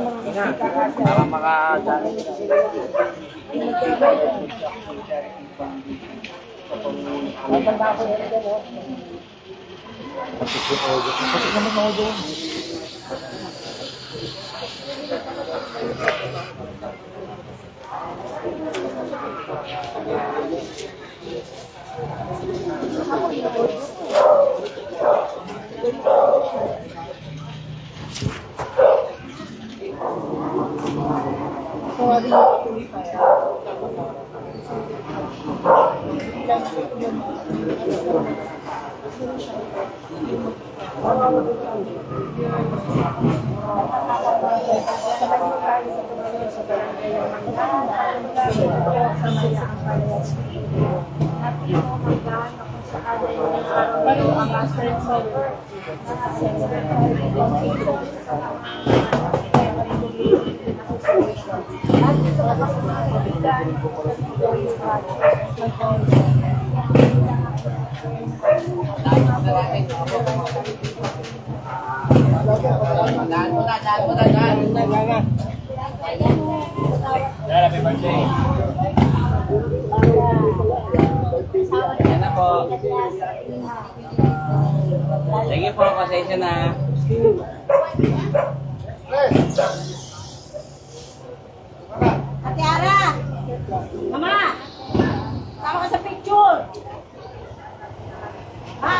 Para makadali sila. Happy birthday. Yan na po. Sige po, pasensya na. Ate Ara! Mama! Tama ka sa picture! Ha?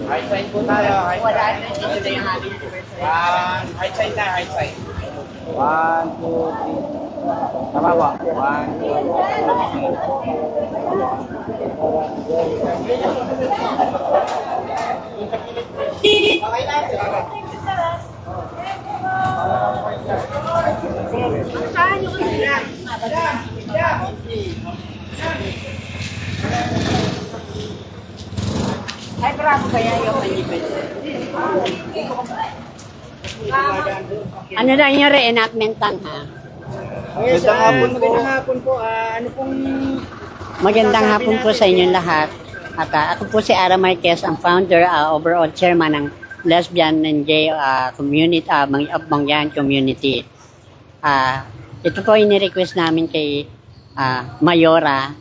High side po tayo. High side. High side na, high side. 1, 2, 3. Tama ba? 1, 2, 3. Ay, bravo kaya yung malipid. Ano lang yung reenactment lang, ha? Magandang hapon po. Ano pong... Magandang hapon po sa inyong lahat. At ako po si Ara Marquez, ang founder, overall chairman ng Lesbian and Gay Community, Mangyan Community. Ito po ini-request namin kay Mayora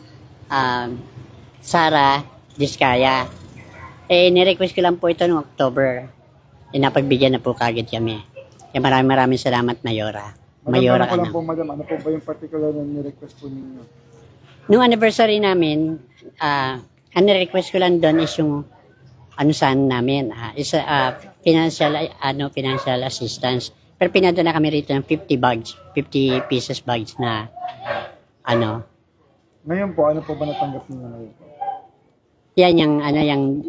Sara Diskaya. Ni-request ko lang po ito noong October. Napagbigyan na po kagad kami. Kaya maraming salamat, Mayora. Mayora ka na. Po, madam, ano po ba yung particular na ni-request po ninyo? Noong anniversary namin, ang ni-request ko lang doon is yung saan namin, financial assistance. Pero pinadala kami rito ng 50 pieces bags na Ngayon po, ano po ba natanggap niyo ngayon? Yan yung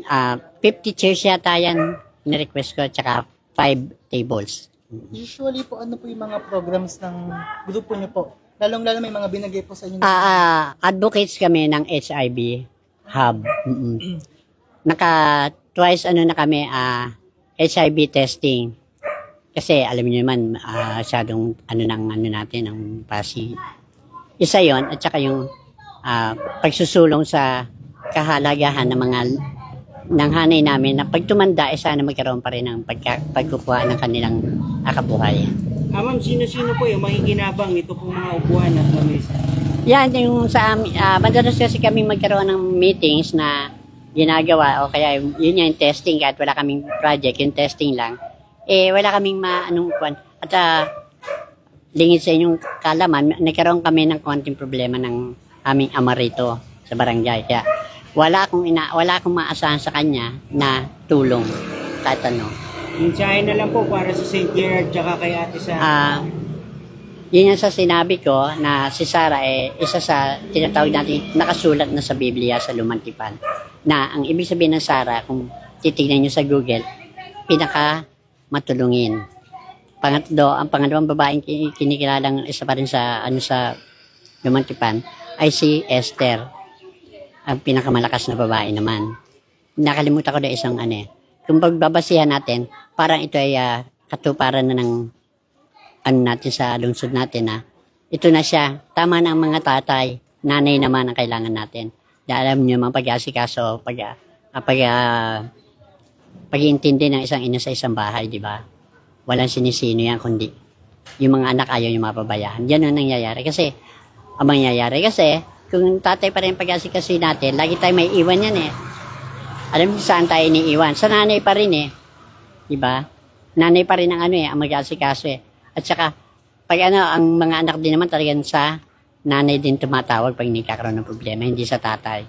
50 chairs yata yan ni-request ko, tsaka 5 tables. Usually po, ano po yung mga programs ng grupo niyo po? Lalong-lalo may mga binagay po sa inyo. Advocates kami ng HIV Hub. Twice na kami HIV testing. Kasi alam niyo naman, masyadong natin, ang pasi. Isa yon at saka yung pagsusulong sa kahalagahan ng mga ng hanay namin na pag tumanda, sana magkaroon pa rin ng pagkukuha ng kanilang kabuhay. Ma'am, sino-sino po yung makikinabang ito pong mga upuan at lamesa? Yan, yung sa amin, madalas kasi kami magkaroon ng meetings na ginagawa o kaya yun yung testing kahit wala kaming project, yung testing lang. Wala kaming maanong kwan. At lingid sa inyong kalaman, nagkaroon kami ng konting problema ng aming ama rito sa barangay. Kaya wala akong maasahan sa kanya na tulong kahit ano. Mensahe na lang po para sa St. Gerard tsaka kay Ate Sara. Yun yung sa sinabi ko na si Sara isa sa tinatawag natin nakasulat na sa Biblia sa Lumang Tipan. Na ang ibig sabihin ng Sara, kung titignan nyo sa Google, pinaka matulungin. Pangatlo, ang pangalawang babaeng kinikilalang isa pa rin sa Lumang Tipan ay si Esther. Ang pinakamalakas na babae naman. Nakalimutan ko na isang kung pagbabasihan natin, parang ito ay katuparan na ng natin sa lungsod natin na ito na siya. Tama na ang mga tatay, nanay naman ang kailangan natin. Dahil alam niyo mga pag-asikaso, pag-iintindi ng isang ina sa isang bahay, di ba? Walang sinisino yan kundi yung mga anak ayaw yung mapabayaan. Yan ang nangyayari kasi kung tatay pa rin pag-asikaso natin, lagi tayo may iwan yan Alam mo saan tayo iniiwan? Sa nanay pa rin di ba? Nanay pa rin ang ang mag-asikaso At saka, pag ang mga anak din naman talagang sa nanay din tumatawag pag nagkakaroon ng problema, hindi sa tatay.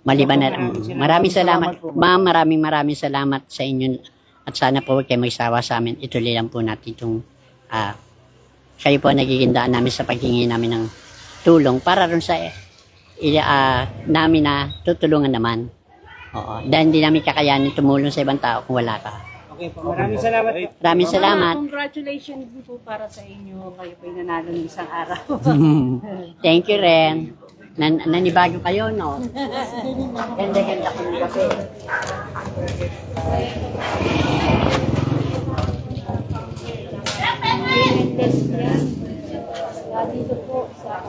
Maliban na, maraming salamat. Ma'am, maraming salamat sa inyo at sana po huwag kayo magsawa sa amin. Ituloy lang po natin itong kayo po nagigindaan namin sa paghingi namin ng tulong para rin sa namin na tutulungan naman. Oo. Dahil hindi namin kakayanin tumulong sa ibang tao kung wala ka. Okay po, maraming salamat po. Maraming salamat. Congratulations po para sa inyo. Kayo po'y nanalo ng isang araw. Thank you rin. Nanibago kayo, no? Ganda-ganda ko ng kape. Dito po sa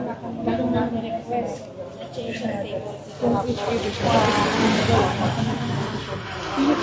nakalong na request change ng table. Sino